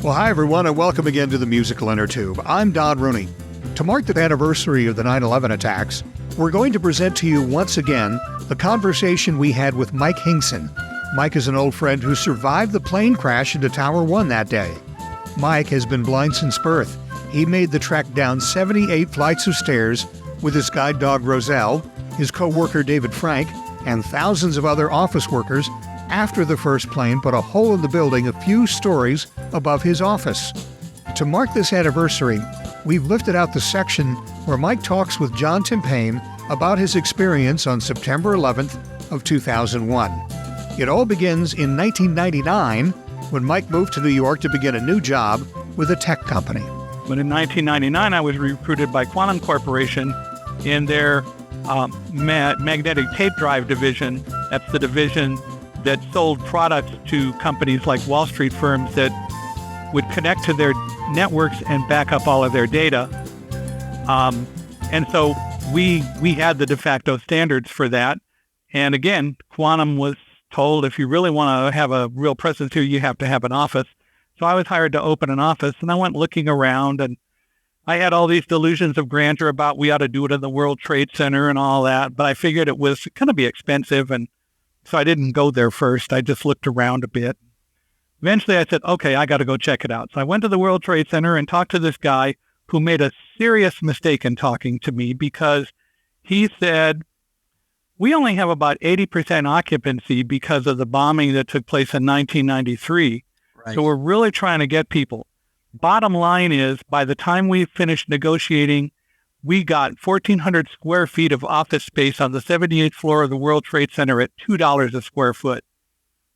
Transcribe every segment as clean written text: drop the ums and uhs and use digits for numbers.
Well, hi, everyone, and welcome again to the Musical Innertube. I'm Don Rooney. To mark the anniversary of the 9/11 attacks, we're going to present to you once again the conversation we had with Mike Hingson. Mike is an old friend who survived the plane crash into Tower 1 that day. Mike has been blind since birth. He made the trek down 78 flights of stairs with his guide dog Roselle, his co-worker David Frank, and thousands of other office workers after the first plane put a hole in the building a few stories above his office. To mark this anniversary, we've lifted out the section where Mike talks with John Timpane about his experience on September 11th of 2001. It all begins in 1999 when Mike moved to New York to begin a new job with a tech company. But in 1999, I was recruited by Quantum Corporation in their magnetic tape drive division. That's the division that sold products to companies like Wall Street firms that would connect to their networks and back up all of their data. And so we had the de facto standards for that. And again, Quantum was told, if you really want to have a real presence here, you have to have an office. So I was hired to open an office, and I went looking around, and I had all these delusions of grandeur about we ought to do it in the World Trade Center and all that, but I figured it was going to be expensive, and so I didn't go there first. I just looked around a bit. Eventually, I said, okay, I got to go check it out. So I went to the World Trade Center and talked to this guy who made a serious mistake in talking to me because he said, we only have about 80% occupancy because of the bombing that took place in 1993. Right. So we're really trying to get people. Bottom line is, by the time we finished negotiating, we got 1,400 square feet of office space on the 78th floor of the World Trade Center at $2 a square foot.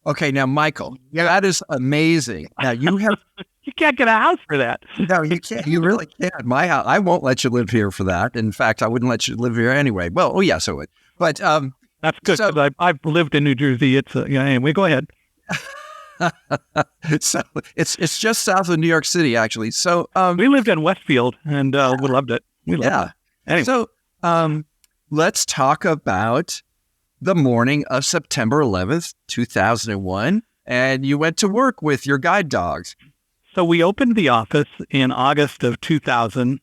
Okay, now, Michael, that is amazing. Now, you have... You can't get a house for that. No, you can't. You really can't. My house, I won't let you live here for that. In fact, I wouldn't let you live here anyway. Well, oh, yes, I would. But that's good, because I've lived in New Jersey. It's anyway, go ahead. So it's just south of New York City, actually. So we lived in Westfield, and we loved it. We loved it. Anyway. So let's talk about the morning of September 11th, 2001, and you went to work with your guide dogs. So we opened the office in August of 2000,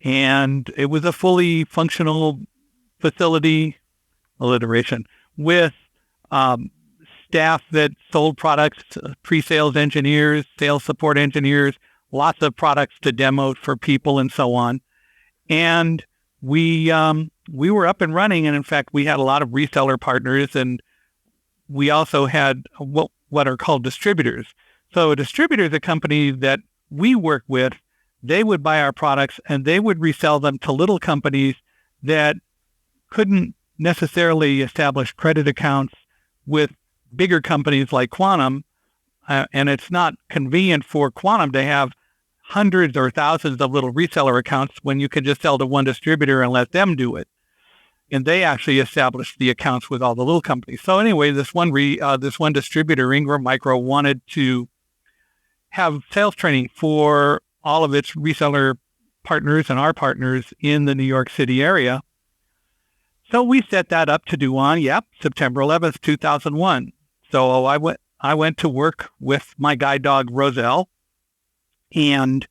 and it was a fully functional facility, alliteration, with staff that sold products, pre-sales engineers, sales support engineers, lots of products to demo for people and so on. And we were up and running. And in fact, we had a lot of reseller partners, and we also had what are called distributors. So a distributor is a company that we work with. They would buy our products and they would resell them to little companies that couldn't necessarily establish credit accounts with bigger companies like Quantum, and it's not convenient for Quantum to have hundreds or thousands of little reseller accounts when you can just sell to one distributor and let them do it. And they actually established the accounts with all the little companies. So anyway, this one distributor, Ingram Micro, wanted to have sales training for all of its reseller partners and our partners in the New York City area. So we set that up to do on, September 11th, 2001. So I went to work with my guide dog, Roselle, and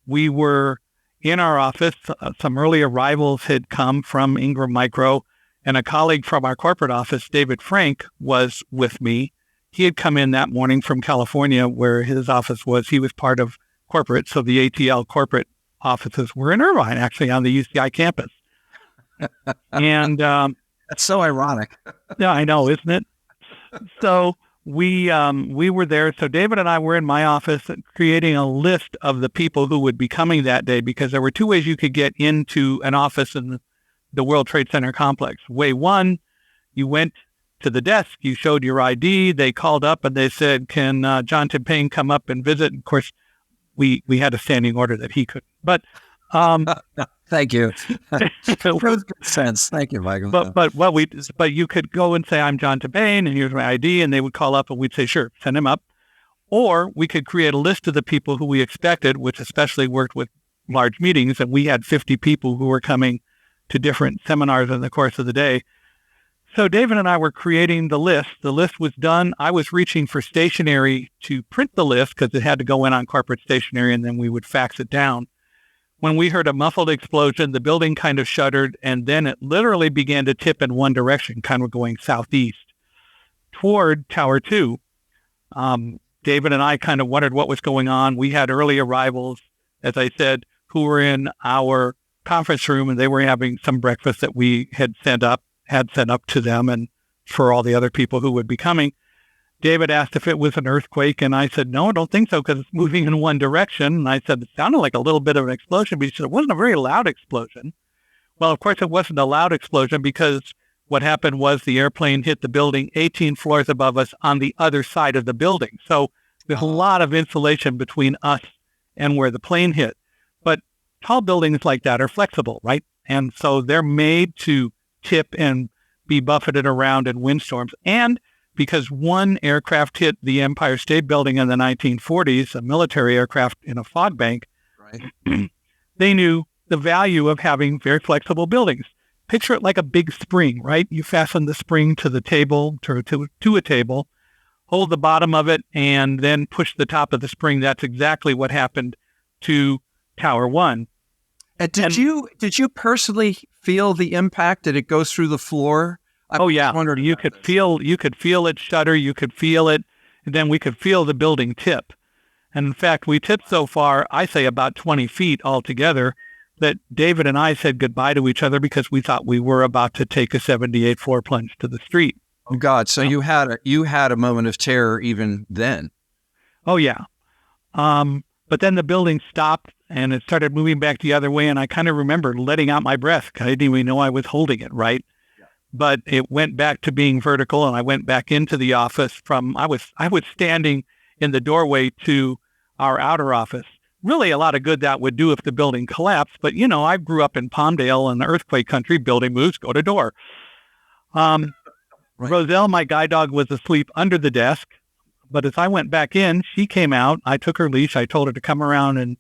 we were in our office. Some early arrivals had come from Ingram Micro, and a colleague from our corporate office, David Frank, was with me. He had come in that morning from California where his office was. He was part of corporate, so the ATL corporate offices were in Irvine, actually on the UCI campus. And that's so ironic. Yeah, I know, isn't it? So we were there. So David and I were in my office creating a list of the people who would be coming that day, because there were two ways you could get into an office in the World Trade Center complex. Way one, you went to the desk, you showed your ID, they called up and they said, can John Timpane come up and visit? Of course, we had a standing order that he couldn't. But thank you. That was good sense. Thank you, Michael. But you could go and say, I'm John Timpane, and here's my ID, and they would call up and we'd say, sure, send him up. Or we could create a list of the people who we expected, which especially worked with large meetings, and we had 50 people who were coming to different seminars in the course of the day. So David and I were creating the list. The list was done. I was reaching for stationery to print the list because it had to go in on corporate stationery, and then we would fax it down. When we heard a muffled explosion, the building kind of shuddered, and then it literally began to tip in one direction, kind of going southeast toward Tower 2. David and I kind of wondered what was going on. We had early arrivals, as I said, who were in our conference room, and they were having some breakfast that we had sent up to them and for all the other people who would be coming. David asked if it was an earthquake, and I said, no, I don't think so, because it's moving in one direction. And I said, it sounded like a little bit of an explosion, but he said, it wasn't a very loud explosion. Well, of course, it wasn't a loud explosion because what happened was the airplane hit the building 18 floors above us on the other side of the building. So there's a lot of insulation between us and where the plane hit. But tall buildings like that are flexible, right? And so they're made to tip and be buffeted around in windstorms. And because one aircraft hit the Empire State Building in the 1940s, a military aircraft in a fog bank, right. They knew the value of having very flexible buildings. Picture it like a big spring, right? You fasten the spring to the table, to a table, hold the bottom of it, and then push the top of the spring. That's exactly what happened to Tower 1. Did you personally feel the impact? Did it go through the floor? Yeah. You could feel it shudder. You could feel it. And then we could feel the building tip. And in fact, we tipped so far, I say about 20 feet altogether, that David and I said goodbye to each other because we thought we were about to take a 78 floor plunge to the street. Oh God. So you had a moment of terror even then. Oh yeah. But then the building stopped and it started moving back the other way. And I kind of remember letting out my breath. I didn't even know I was holding it, right? But it went back to being vertical, and I went back into the office I was standing in the doorway to our outer office. Really a lot of good that would do if the building collapsed. But, I grew up in Palmdale in the earthquake country. Building moves, go to door. Right. Roselle, my guide dog, was asleep under the desk. But as I went back in, she came out. I took her leash. I told her to come around and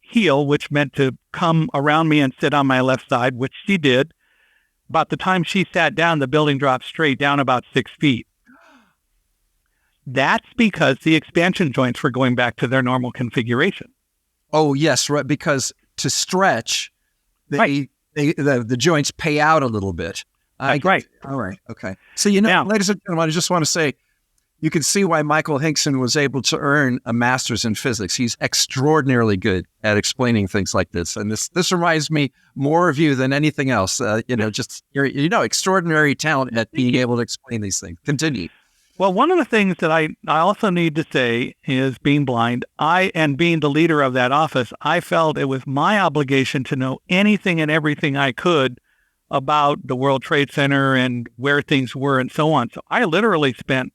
heel, which meant to come around me and sit on my left side, which she did. About the time she sat down, the building dropped straight down about 6 feet. That's because the expansion joints were going back to their normal configuration. Oh, yes, right. Because to stretch, the joints pay out a little bit. That's right. All right. Okay. So, now, ladies and gentlemen, I just want to say, you can see why Michael Hingson was able to earn a master's in physics. He's extraordinarily good at explaining things like this. And this reminds me more of you than anything else. You're extraordinary talent at being able to explain these things. Continue. Well, one of the things that I also need to say is being blind, and being the leader of that office, I felt it was my obligation to know anything and everything I could about the World Trade Center and where things were and so on. So I literally spent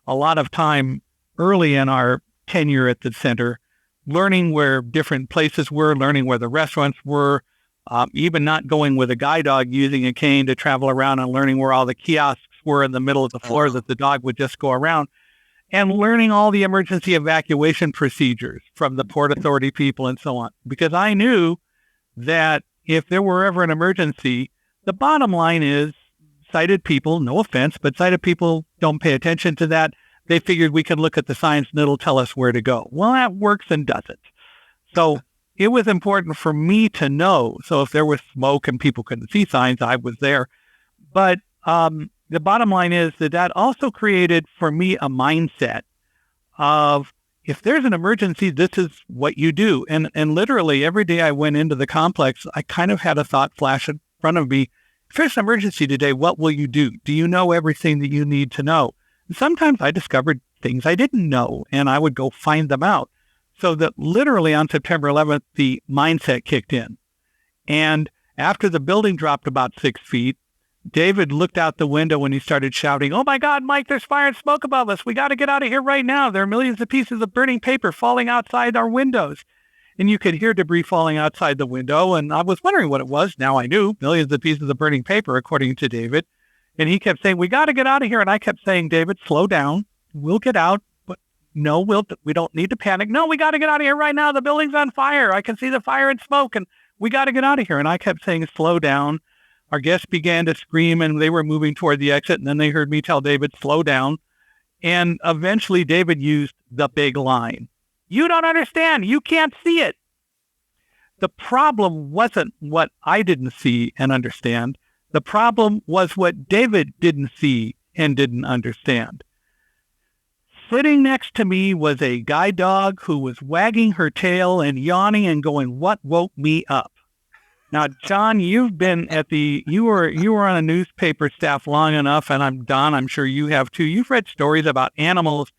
a lot of time early in our tenure at the center, learning where different places were, learning where the restaurants were, even not going with a guide dog, using a cane to travel around and learning where all the kiosks were in the middle of the floor that the dog would just go around, and learning all the emergency evacuation procedures from the Port Authority people and so on. Because I knew that if there were ever an emergency, the bottom line is, sighted people, no offense, but sighted people don't pay attention to that. They figured we could look at the signs and it'll tell us where to go. Well, that works and doesn't. So it was important for me to know. So if there was smoke and people couldn't see signs, I was there. But the bottom line is that also created for me a mindset of, if there's an emergency, this is what you do. And literally every day I went into the complex, I kind of had a thought flash in front of me. If there's an emergency today, what will you do? Do you know everything that you need to know? And sometimes I discovered things I didn't know, and I would go find them out. So that literally on September 11th, the mindset kicked in. And after the building dropped about 6 feet, David looked out the window and he started shouting, "Oh my God, Mike, there's fire and smoke above us. We got to get out of here right now. There are millions of pieces of burning paper falling outside our windows." And you could hear debris falling outside the window. And I was wondering what it was. Now I knew, millions of pieces of burning paper, according to David. And he kept saying, "We got to get out of here." And I kept saying, "David, slow down. We'll get out. But no, we don't need to panic. No, we got to get out of here right now. The building's on fire. I can see the fire and smoke, and we got to get out of here." And I kept saying, "Slow down. our guests began to scream and they were moving toward the exit. And then they heard me tell David, slow down. And eventually David used the big line. You don't understand. You can't see it. The problem wasn't what I didn't see and understand. The problem was what David didn't see and didn't understand. Sitting next to me was a guide dog who was wagging her tail and yawning and going, what woke me up? Now, John, you've been you were on a newspaper staff long enough, and Don, I'm sure you have too. You've read stories about animals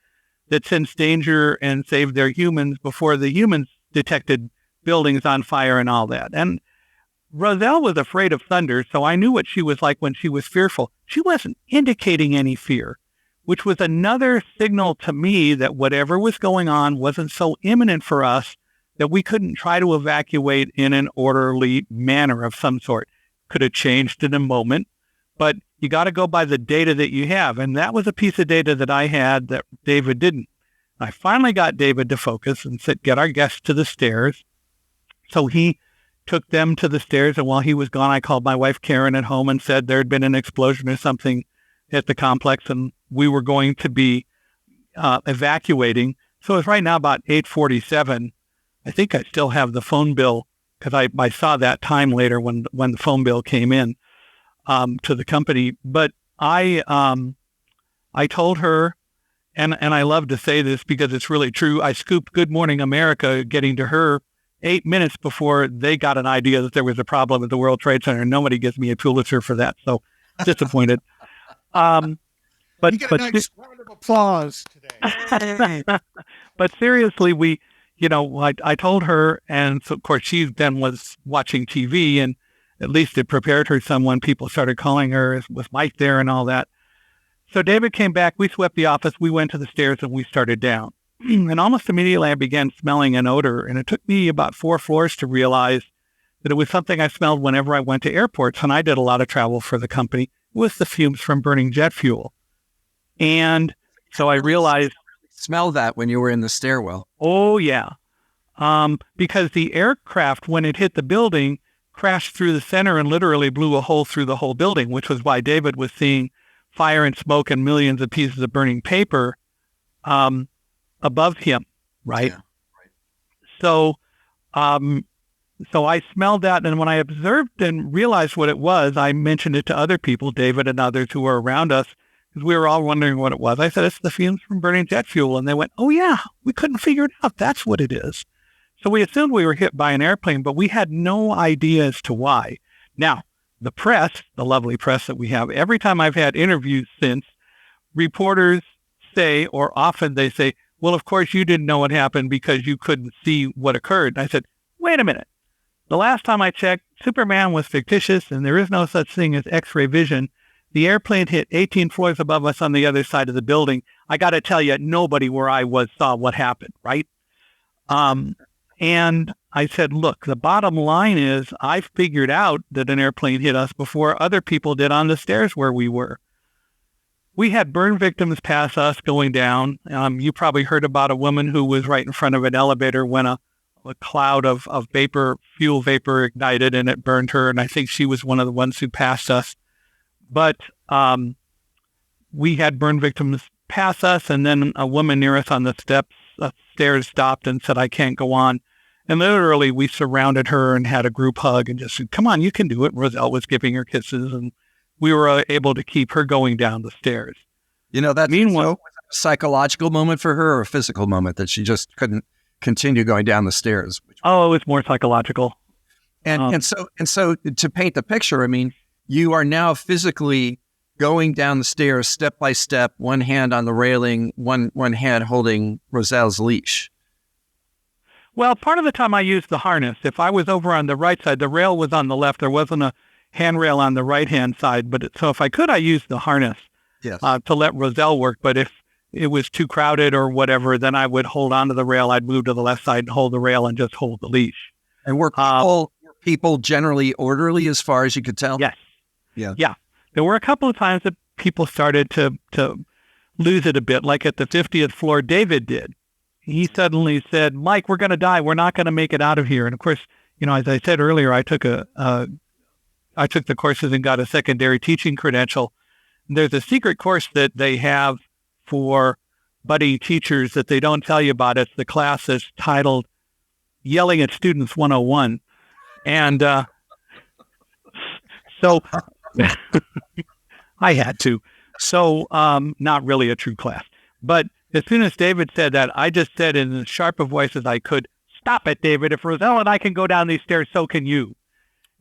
that sense danger and save their humans before the humans detected buildings on fire and all that. And Roselle was afraid of thunder, so I knew what she was like when she was fearful. She wasn't indicating any fear, which was another signal to me that whatever was going on wasn't so imminent for us that we couldn't try to evacuate in an orderly manner of some sort. Could have changed in a moment, but you got to go by the data that you have. And that was a piece of data that I had that David didn't. I finally got David to focus and said, get our guests to the stairs. So he took them to the stairs. And while he was gone, I called my wife, Karen, at home and said there had been an explosion or something at the complex and we were going to be evacuating. So it's right now about 8:47. I think I still have the phone bill because I saw that time later when the phone bill came in to the company. But I told her, and I love to say this because it's really true, I scooped Good Morning America getting to her 8 minutes before they got an idea that there was a problem at the World Trade Center. Nobody gives me a Pulitzer for that, so disappointed. But you get a nice round of applause today. But seriously, I told her, and so of course she then was watching TV, and at least it prepared her some when people started calling her, was Mike there and all that. So David came back, we swept the office, we went to the stairs and we started down. And almost immediately I began smelling an odor, and it took me about 4 floors to realize that it was something I smelled whenever I went to airports, and I did a lot of travel for the company. It was the fumes from burning jet fuel. And so I realized... Smell that when you were in the stairwell. Oh, yeah. Because the aircraft, when it hit the building, crashed through the center and literally blew a hole through the whole building, which was why David was seeing fire and smoke and millions of pieces of burning paper above him, right? Yeah, right. So I smelled that, and when I observed and realized what it was, I mentioned it to other people, David and others who were around us, because we were all wondering what it was. I said, it's the fumes from burning jet fuel. And they went, oh, yeah, we couldn't figure it out. That's what it is. So we assumed we were hit by an airplane, but we had no idea as to why. Now, the press, the lovely press that we have, every time I've had interviews since, reporters say, or often they say, well, of course, you didn't know what happened because you couldn't see what occurred. And I said, wait a minute. The last time I checked, Superman was fictitious and there is no such thing as X-ray vision. The airplane hit 18 floors above us on the other side of the building. I got to tell you, nobody where I was saw what happened, right? And I said, look, the bottom line is I figured out that an airplane hit us before other people did on the stairs where we were. We had burn victims pass us going down. You probably heard about a woman who was right in front of an elevator when a cloud of fuel vapor ignited and it burned her. And I think she was one of the ones who passed us. But we had burn victims pass us, and then a woman near us on the stairs stopped and said, I can't go on. And literally, we surrounded her and had a group hug and just said, come on, you can do it. Roselle was giving her kisses, and we were able to keep her going down the stairs. That's meanwhile, a psychological moment for her or a physical moment that she just couldn't continue going down the stairs? It was more psychological. And so to paint the picture, I mean, you are now physically going down the stairs step by step, one hand on the railing, one hand holding Roselle's leash. Well, part of the time I used the harness. If I was over on the right side, the rail was on the left. There wasn't a handrail on the right-hand side. So if I could, I used the harness to let Roselle work. But if it was too crowded or whatever, then I would hold onto the rail. I'd move to the left side and hold the rail and just hold the leash. And were people generally orderly as far as you could tell? Yes. Yeah. There were a couple of times that people started to lose it a bit, like at the 50th floor, David did. He suddenly said, Mike, we're going to die. We're not going to make it out of here. And of course, as I said earlier, I took a I took the courses and got a secondary teaching credential. There's a secret course that they have for budding teachers that they don't tell you about. It's the class that's titled Yelling at Students 101. And so I had to. So not really a true class. But as soon as David said that, I just said in as sharp a voice as I could, "Stop it, David. If Roselle and I can go down these stairs, so can you."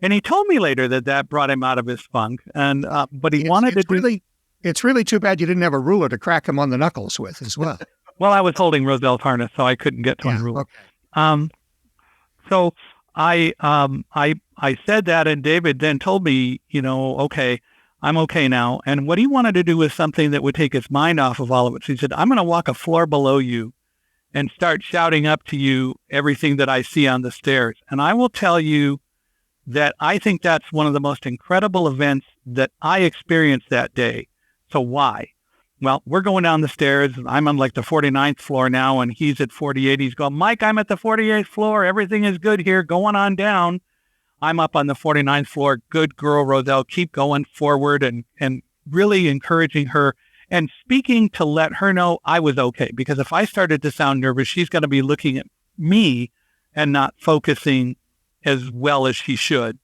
And he told me later that brought him out of his funk. And but he wanted to do... It's really too bad you didn't have a ruler to crack him on the knuckles with as well. Well, I was holding Roselle's harness, so I couldn't get to a ruler. Okay. So I said that, and David then told me, okay, I'm okay now. And what he wanted to do was something that would take his mind off of all of it. So he said, I'm going to walk a floor below you and start shouting up to you everything that I see on the stairs. And I will tell you that I think that's one of the most incredible events that I experienced that day. So why? Well, we're going down the stairs. I'm on like the 49th floor now, and he's at 48. He's going, "Mike, I'm at the 48th floor. Everything is good here. Going on down." I'm up on the 49th floor. "Good girl, Roselle. Keep going forward," and really encouraging her and speaking to let her know I was okay. Because if I started to sound nervous, she's going to be looking at me and not focusing as well as she should.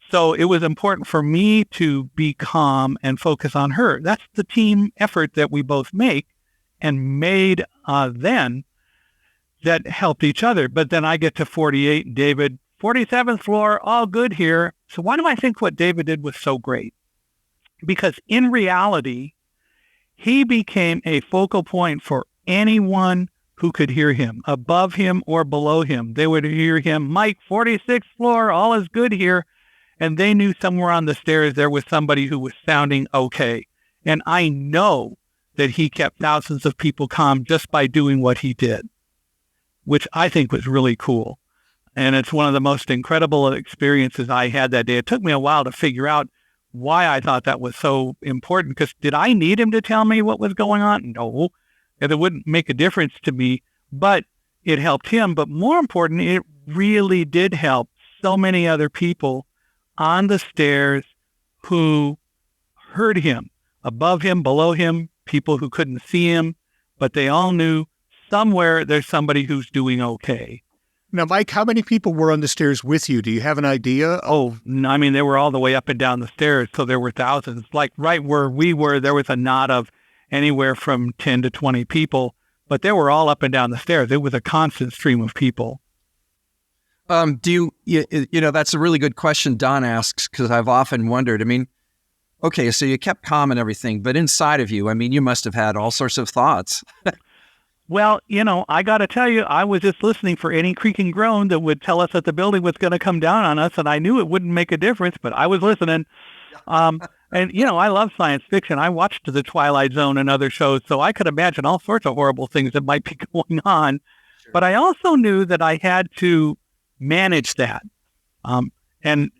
So it was important for me to be calm and focus on her. That's the team effort that we both make and made then that helped each other. But then I get to 48, David, 47th floor, all good here. So why do I think what David did was so great? Because in reality, he became a focal point for anyone who could hear him, above him or below him. They would hear him, "Mike, 46th floor, all is good here." And they knew somewhere on the stairs there was somebody who was sounding okay. And I know that he kept thousands of people calm just by doing what he did, which I think was really cool. And it's one of the most incredible experiences I had that day. It took me a while to figure out why I thought that was so important, because did I need him to tell me what was going on? No, and it wouldn't make a difference to me, but it helped him. But more important, it really did help so many other people on the stairs who heard him, above him, below him, people who couldn't see him, but they all knew somewhere there's somebody who's doing okay. Now, Mike, how many people were on the stairs with you? Do you have an idea? Oh, I mean, they were all the way up and down the stairs, so there were thousands. Like right where we were, there was a knot of anywhere from 10 to 20 people, but they were all up and down the stairs. It was a constant stream of people. Do you know, that's a really good question Don asks, because I've often wondered, I mean, okay, so you kept calm and everything, but inside of you, I mean, you must have had all sorts of thoughts. Well, I got to tell you, I was just listening for any creak and groan that would tell us that the building was going to come down on us, and I knew it wouldn't make a difference, but I was listening. And, I love science fiction. I watched The Twilight Zone and other shows, so I could imagine all sorts of horrible things that might be going on. Sure. But I also knew that I had to manage that. And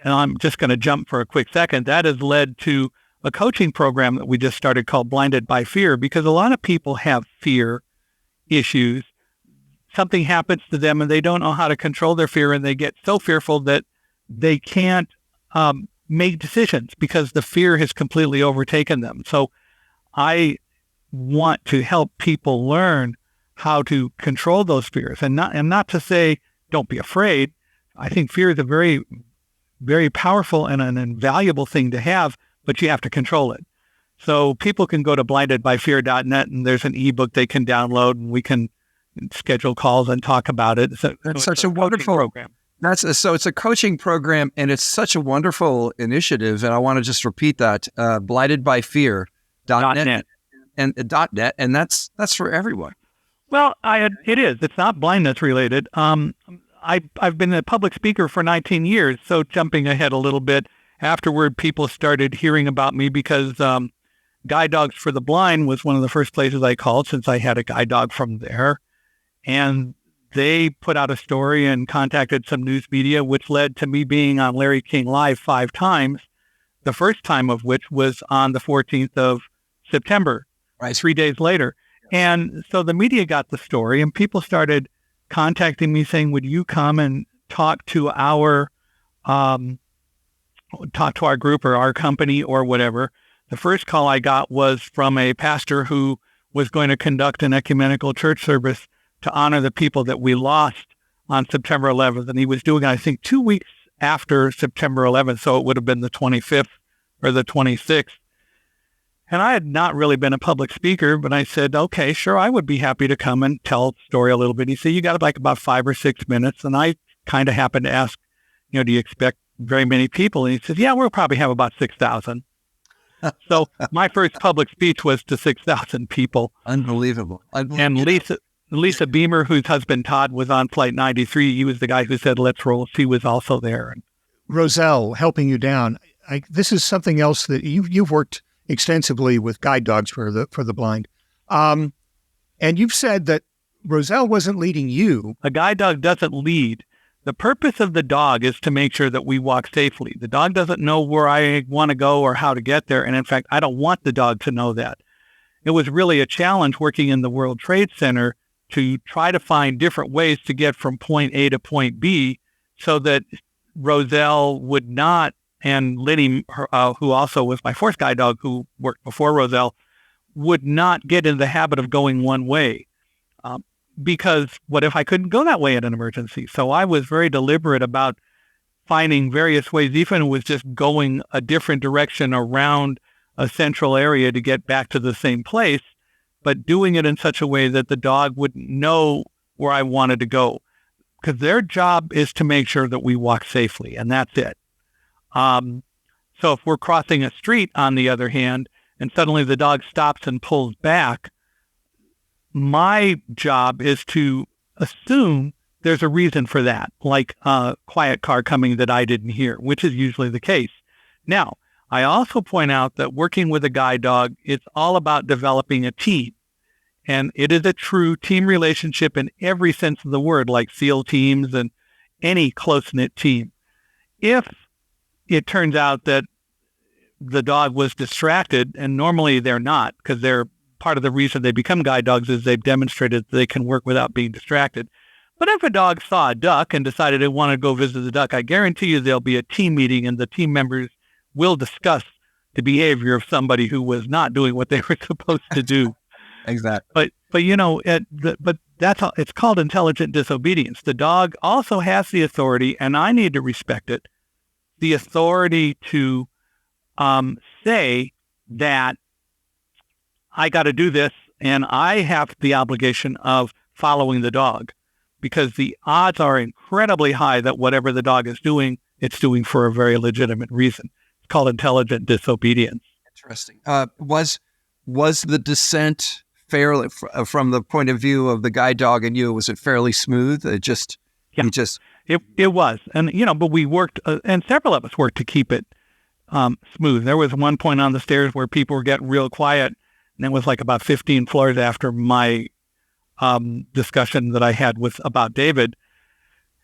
I'm just going to jump for a quick second. That has led to a coaching program that we just started called Blinded by Fear, because a lot of people have fear issues. Something happens to them and they don't know how to control their fear, and they get so fearful that they can't make decisions because the fear has completely overtaken them. So I want to help people learn how to control those fears, and not to say don't be afraid. I think fear is a very, very powerful and an invaluable thing to have, but you have to control it. So people can go to blindedbyfear.net, and there's an ebook they can download, and we can schedule calls and talk about it. That's such a wonderful program. So it's a coaching program, and it's such a wonderful initiative. And I want to just repeat that, blindedbyfear.net and .net, and that's for everyone. Well, it is. It's not blindness related. I've been a public speaker for 19 years, so jumping ahead a little bit, afterward, people started hearing about me because Guide Dogs for the Blind was one of the first places I called, since I had a guide dog from there. And they put out a story and contacted some news media, which led to me being on Larry King Live 5 times, the first time of which was on the 14th of September, right, 3 days later. And so the media got the story, and people started contacting me saying, would you come and talk to our talk to our group or our company or whatever, the first call I got was from a pastor who was going to conduct an ecumenical church service to honor the people that we lost on September 11th. And he was doing, I think, 2 weeks after September 11th. So it would have been the 25th or the 26th. And I had not really been a public speaker, but I said, okay, sure, I would be happy to come and tell the story a little bit. He said, you got like about 5 or 6 minutes. And I kind of happened to ask, do you expect very many people? And he said, yeah, we'll probably have about 6,000. So my first public speech was to 6,000 people. Unbelievable. And Lisa Beamer, whose husband Todd was on Flight 93, he was the guy who said, let's roll. She was also there. Roselle, helping you down. This is something else that you've worked extensively with guide dogs for the blind. And you've said that Roselle wasn't leading you. A guide dog doesn't lead. The purpose of the dog is to make sure that we walk safely. The dog doesn't know where I want to go or how to get there. And in fact, I don't want the dog to know that. It was really a challenge working in the World Trade Center to try to find different ways to get from point A to point B so that Roselle would not, and Liddy, who also was my fourth guide dog who worked before Roselle, would not get in the habit of going one way. Because what if I couldn't go that way in an emergency? So I was very deliberate about finding various ways, even if it was just going a different direction around a central area to get back to the same place, but doing it in such a way that the dog wouldn't know where I wanted to go. Because their job is to make sure that we walk safely, and that's it. So if we're crossing a street, on the other hand, and suddenly the dog stops and pulls back, my job is to assume there's a reason for that, like a quiet car coming that I didn't hear, which is usually the case. Now, I also point out that working with a guide dog, it's all about developing a team. And it is a true team relationship in every sense of the word, like SEAL teams and any close-knit team. If it turns out that the dog was distracted, and normally they're not, because they're part of the reason they become guide dogs is they've demonstrated that they can work without being distracted. But if a dog saw a duck and decided it wanted to go visit the duck, I guarantee you there'll be a team meeting and the team members will discuss the behavior of somebody who was not doing what they were supposed to do. Exactly. But that's all, it's called intelligent disobedience. The dog also has the authority, and I need to respect it, the authority to say that I got to do this, and I have the obligation of following the dog, because the odds are incredibly high that whatever the dog is doing, it's doing for a very legitimate reason. It's called intelligent disobedience. Interesting. Was the descent fairly, from the point of view of the guide dog and you, was it fairly smooth? It was. And, but we worked, and several of us worked to keep it smooth. There was one point on the stairs where people were getting real quiet, and it was like about 15 floors after my discussion that I had about David.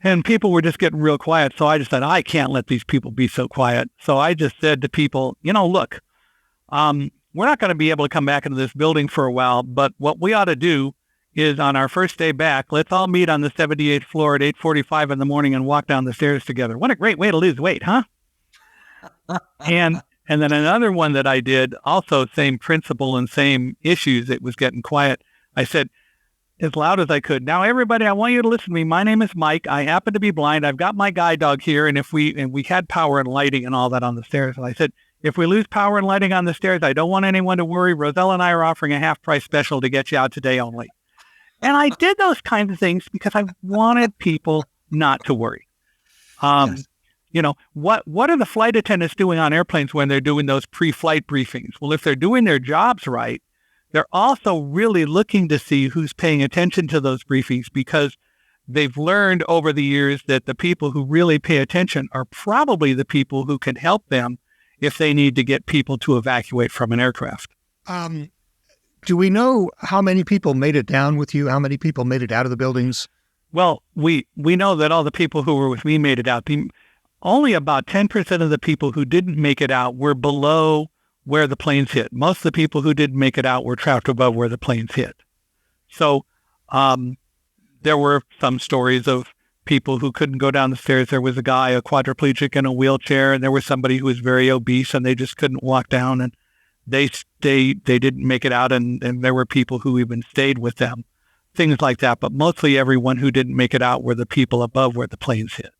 And people were just getting real quiet. So I just said, I can't let these people be so quiet. So I just said to people, look, we're not going to be able to come back into this building for a while, but what we ought to do is on our first day back, let's all meet on the 78th floor at 8:45 in the morning and walk down the stairs together. What a great way to lose weight, huh? And then another one that I did, also same principle and same issues, it was getting quiet. I said, as loud as I could, now everybody, I want you to listen to me. My name is Mike. I happen to be blind. I've got my guide dog here. And we had power and lighting and all that on the stairs. And I said, if we lose power and lighting on the stairs, I don't want anyone to worry. Roselle and I are offering a half price special to get you out today only. And I did those kinds of things because I wanted people not to worry. Yes. What are the flight attendants doing on airplanes when they're doing those pre-flight briefings? Well, if they're doing their jobs right, they're also really looking to see who's paying attention to those briefings, because they've learned over the years that the people who really pay attention are probably the people who can help them if they need to get people to evacuate from an aircraft. Do we know how many people made it down with you? How many people made it out of the buildings? Well, we know that all the people who were with me made it out. Only about 10% of the people who didn't make it out were below where the planes hit. Most of the people who didn't make it out were trapped above where the planes hit. So there were some stories of people who couldn't go down the stairs. There was a guy, a quadriplegic in a wheelchair, and there was somebody who was very obese and they just couldn't walk down, and they didn't make it out, and there were people who even stayed with them, things like that. But mostly everyone who didn't make it out were the people above where the planes hit.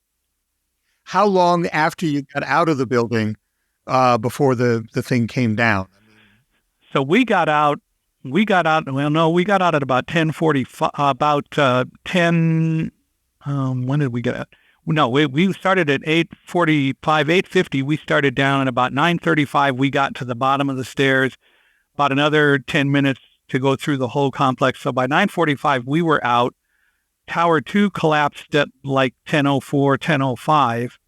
How long after you got out of the building before the thing came down? So we got out at about 10:45, when did we get out? No, we started at 8:45, 8:50. We started down, and about 9:35, we got to the bottom of the stairs, about another 10 minutes to go through the whole complex. So by 9:45, we were out. Tower 2 collapsed at like 10:04, 10:05.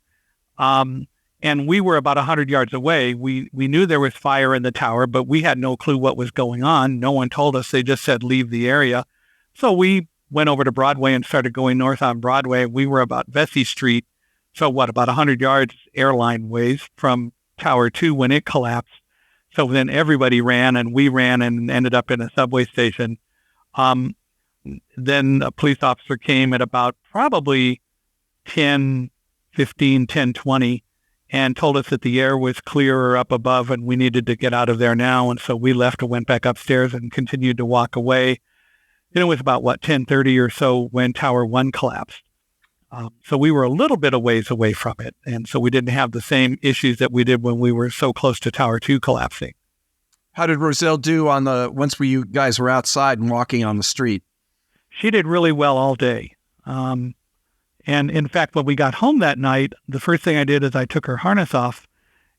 And we were about 100 yards away. We knew there was fire in the tower, but we had no clue what was going on. No one told us. They just said, leave the area. So we went over to Broadway and started going north on Broadway. We were about Vesey Street. So about 100 yards airline ways from Tower 2 when it collapsed. So then everybody ran, and we ran and ended up in a subway station. Then a police officer came at about probably 10:15, 10:20, and told us that the air was clearer up above and we needed to get out of there now. And so we left and went back upstairs and continued to walk away. Then it was about, 10:30 or so when Tower 1 collapsed. So we were a little bit a ways away from it. And so we didn't have the same issues that we did when we were so close to Tower 2 collapsing. How did Roselle do once you guys were outside and walking on the street? She did really well all day. And in fact, when we got home that night, the first thing I did is I took her harness off,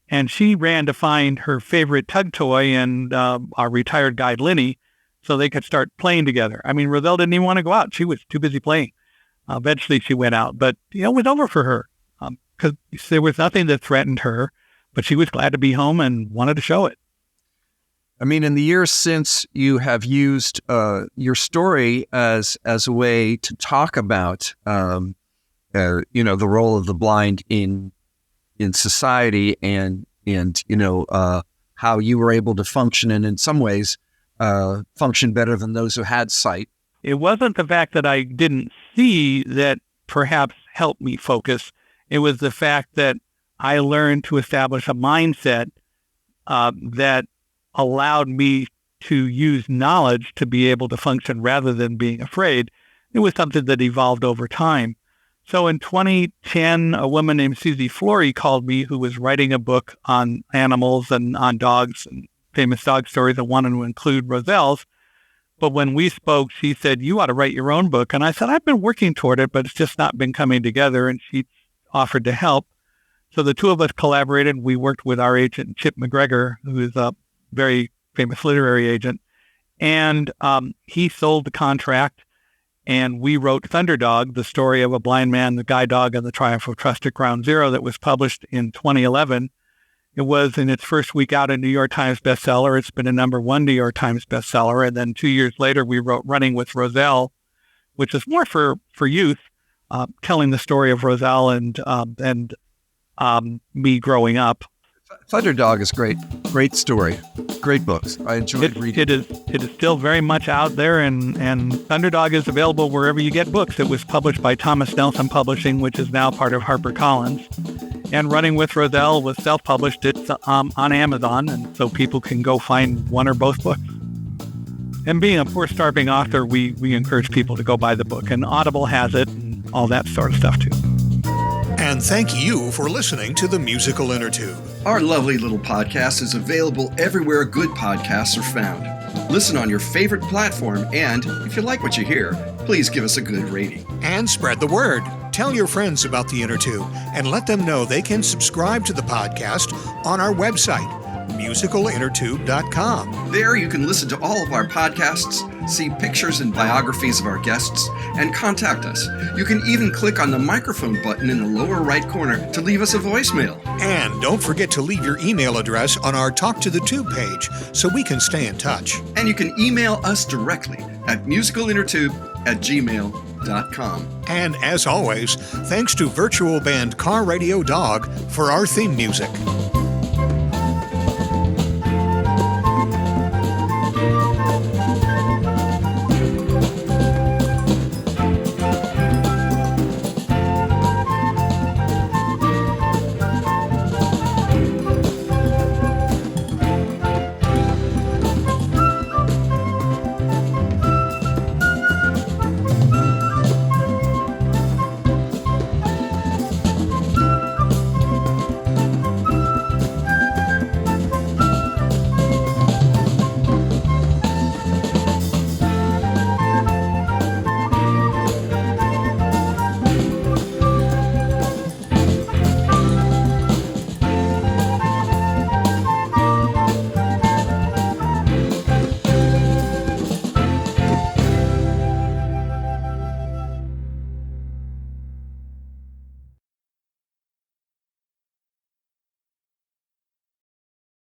and she ran to find her favorite tug toy and our retired guide, Lenny, so they could start playing together. I mean, Roselle didn't even want to go out. She was too busy playing. Eventually she went out, but it was over for her because there was nothing that threatened her, but she was glad to be home and wanted to show it. I mean, in the years since, you have used your story as a way to talk about, the role of the blind in society and how you were able to function, and in some ways function better than those who had sight. It wasn't the fact that I didn't see that perhaps helped me focus. It was the fact that I learned to establish a mindset that allowed me to use knowledge to be able to function rather than being afraid. It was something that evolved over time. So in 2010, a woman named Susie Flory called me, who was writing a book on animals and on dogs and famous dog stories, and wanted to include Roselle's. But when we spoke, she said, you ought to write your own book. And I said, I've been working toward it, but it's just not been coming together. And she offered to help. So the two of us collaborated. We worked with our agent, Chip McGregor, who is a very famous literary agent. And he sold the contract. And we wrote Thunderdog, the story of a blind man, the guide dog, and the triumph of trust at Ground Zero, that was published in 2011. It was in its first week out a New York Times bestseller. It's been a #1 New York Times bestseller. And then 2 years later, we wrote Running with Roselle, which is more for youth, telling the story of Roselle and me growing up. Thunderdog is great. Great story. Great books. I enjoyed reading. It is still very much out there, and Thunderdog is available wherever you get books. It was published by Thomas Nelson Publishing, which is now part of HarperCollins. And Running with Roselle was self-published. It's on Amazon, and so people can go find one or both books. And being a poor, starving author, we encourage people to go buy the book. And Audible has it, and all that sort of stuff, too. And thank you for listening to the Musical Innertube. Our lovely little podcast is available everywhere good podcasts are found. Listen on your favorite platform, and if you like what you hear, please give us a good rating. And spread the word. Tell your friends about the Innertube and let them know they can subscribe to the podcast on our website, musicalinnertube.com. There you can listen to all of our podcasts, see pictures and biographies of our guests, and contact us. You can even click on the microphone button in the lower right corner to leave us a voicemail. And don't forget to leave your email address on our Talk to the Tube page so we can stay in touch. And you can email us directly at musicalinnertube@gmail.com. And as always, thanks to virtual band Car Radio Dog for our theme music.